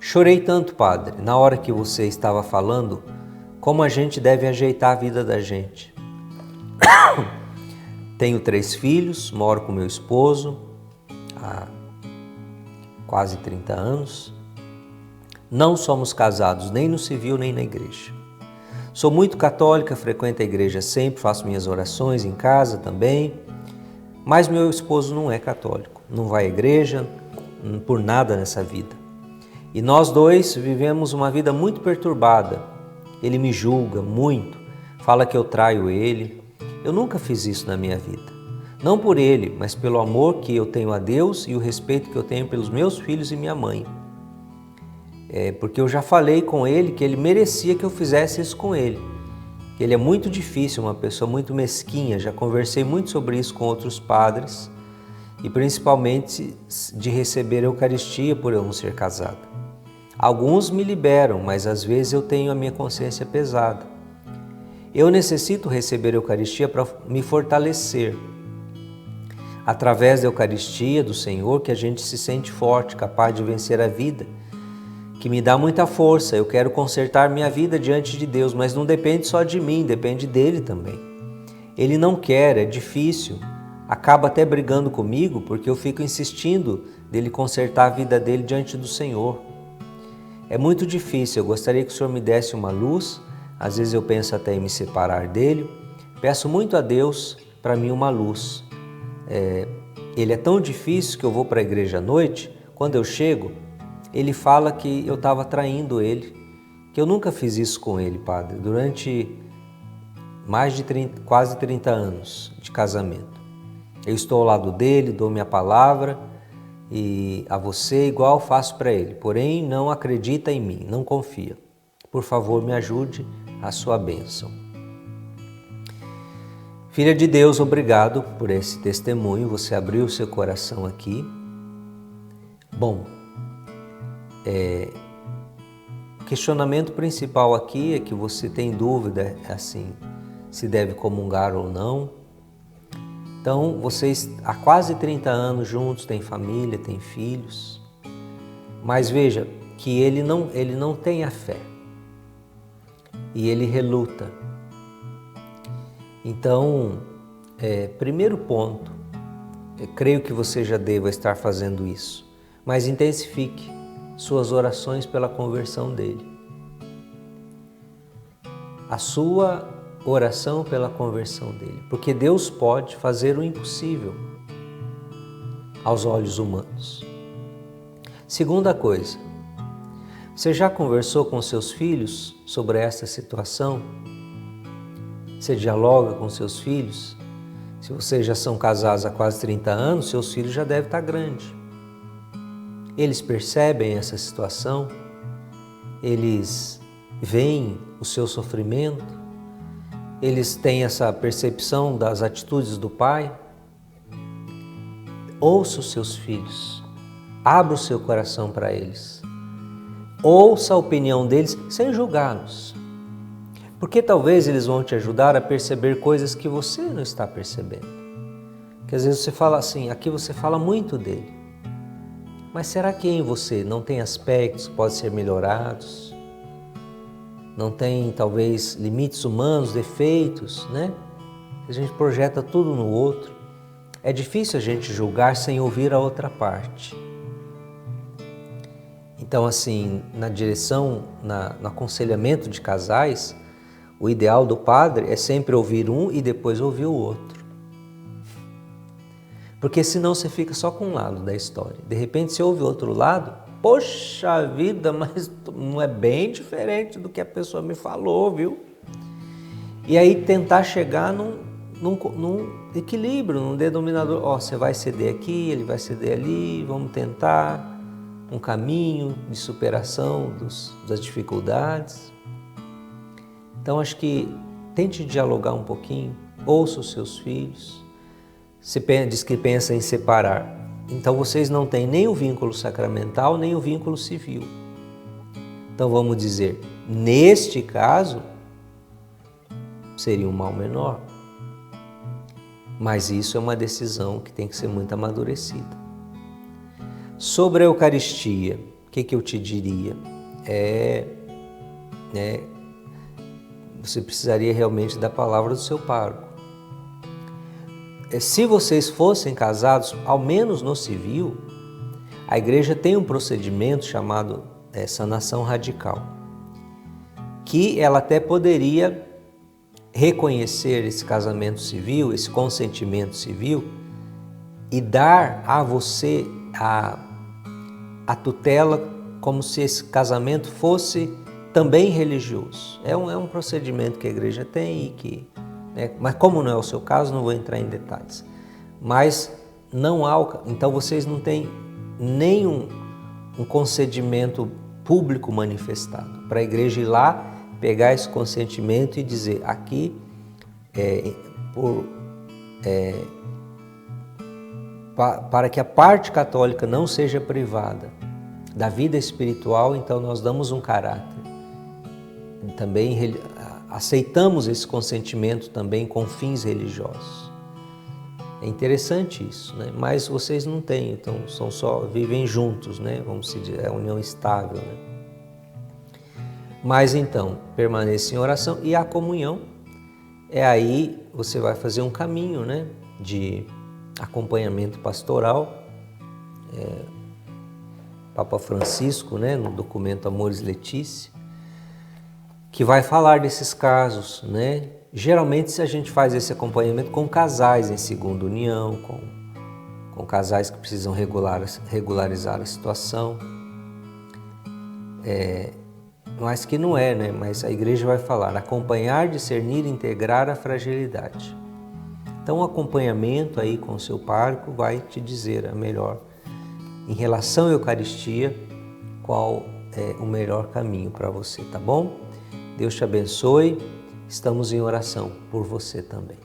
Chorei tanto, padre, na hora que você estava falando como a gente deve ajeitar a vida da gente. Tenho 3 filhos, moro com meu esposo há quase 30 anos. Não somos casados nem no civil nem na igreja. Sou muito católica, frequento a igreja sempre, faço minhas orações em casa também, mas meu esposo não é católico, não vai à igreja por nada nessa vida. E nós dois vivemos uma vida muito perturbada. Ele me julga muito, fala que eu traio ele. Eu nunca fiz isso na minha vida. Não por ele, mas pelo amor que eu tenho a Deus e o respeito que eu tenho pelos meus filhos e minha mãe. Porque eu já falei com ele que ele merecia que eu fizesse isso com ele. Ele é muito difícil, uma pessoa muito mesquinha. Já conversei muito sobre isso com outros padres e principalmente de receber a Eucaristia por eu não ser casado. Alguns me liberam, mas às vezes eu tenho a minha consciência pesada. Eu necessito receber a Eucaristia para me fortalecer. Através da Eucaristia do Senhor que a gente se sente forte, capaz de vencer a vida, que me dá muita força. Eu quero consertar minha vida diante de Deus, mas não depende só de mim, depende dele também. Ele não quer, é difícil, acaba até brigando comigo porque eu fico insistindo dele consertar a vida dele diante do Senhor. É muito difícil, eu gostaria que o Senhor me desse uma luz, às vezes eu penso até em me separar dele, peço muito a Deus para mim uma luz. Ele é tão difícil que eu vou para a igreja à noite, quando eu chego, ele fala que eu estava traindo ele, que eu nunca fiz isso com ele, padre, durante mais de quase 30 anos de casamento. Eu estou ao lado dele, dou minha palavra e a você igual faço para ele, porém não acredita em mim, não confia. Por favor, me ajude a sua bênção. Filha de Deus, obrigado por esse testemunho, você abriu o seu coração aqui. Bom, o questionamento principal aqui é que você tem dúvida, assim, se deve comungar ou não. Então, vocês há quase 30 anos juntos, têm família, têm filhos, mas veja que ele não tem a fé e ele reluta. Então, primeiro ponto, creio que você já deva estar fazendo isso, mas intensifique suas orações pela conversão dele. A sua oração pela conversão dele, porque Deus pode fazer o impossível aos olhos humanos. Segunda coisa, você já conversou com seus filhos sobre essa situação? Você dialoga com seus filhos? Se vocês já são casados há quase 30 anos, seus filhos já devem estar grandes. Eles percebem essa situação? Eles veem o seu sofrimento? Eles têm essa percepção das atitudes do pai? Ouça os seus filhos, abra o seu coração para eles. Ouça a opinião deles sem julgá-los. Porque talvez eles vão te ajudar a perceber coisas que você não está percebendo. Que às vezes você fala assim, aqui você fala muito dele. Mas será que em você não tem aspectos que podem ser melhorados? Não tem, talvez, limites humanos, defeitos, né? A gente projeta tudo no outro. É difícil a gente julgar sem ouvir a outra parte. Então, assim, na direção, no aconselhamento de casais, o ideal do padre é sempre ouvir um e depois ouvir o outro. Porque senão você fica só com um lado da história. De repente você ouve o outro lado, poxa vida, mas não é bem diferente do que a pessoa me falou, viu? E aí tentar chegar num equilíbrio, num denominador. Você vai ceder aqui, ele vai ceder ali, vamos tentar um caminho de superação das dificuldades. Então acho que tente dialogar um pouquinho, ouça os seus filhos. Você diz que pensa em separar. Então vocês não têm nem o vínculo sacramental, nem o vínculo civil. Então vamos dizer, neste caso, seria um mal menor. Mas isso é uma decisão que tem que ser muito amadurecida. Sobre a Eucaristia, o que eu te diria? Você precisaria realmente da palavra do seu pároco. Se vocês fossem casados, ao menos no civil, a igreja tem um procedimento chamado sanação radical, que ela até poderia reconhecer esse casamento civil, esse consentimento civil e dar a você a tutela como se esse casamento fosse também religioso. É um procedimento que a igreja tem e que, mas como não é o seu caso, não vou entrar em detalhes. Mas não há, então vocês não têm nenhum concedimento público manifestado para a igreja ir lá, pegar esse consentimento e dizer aqui, para que a parte católica não seja privada da vida espiritual, então nós damos um caráter. Também aceitamos esse consentimento também com fins religiosos. É interessante isso, né? Mas vocês não têm, então vivem juntos, né? Vamos dizer, é união estável, né? Mas então, permaneça em oração e a comunhão aí você vai fazer um caminho, né? De acompanhamento pastoral. Papa Francisco, né? No documento Amoris Laetitia, que vai falar desses casos, né? Geralmente, se a gente faz esse acompanhamento com casais em segunda união, com casais que precisam regularizar a situação, mas que não é, né? Mas a igreja vai falar, acompanhar, discernir, integrar a fragilidade. Então, o acompanhamento aí com o seu pároco vai te dizer a melhor, em relação à Eucaristia, qual é o melhor caminho para você, tá bom? Deus te abençoe. Estamos em oração por você também.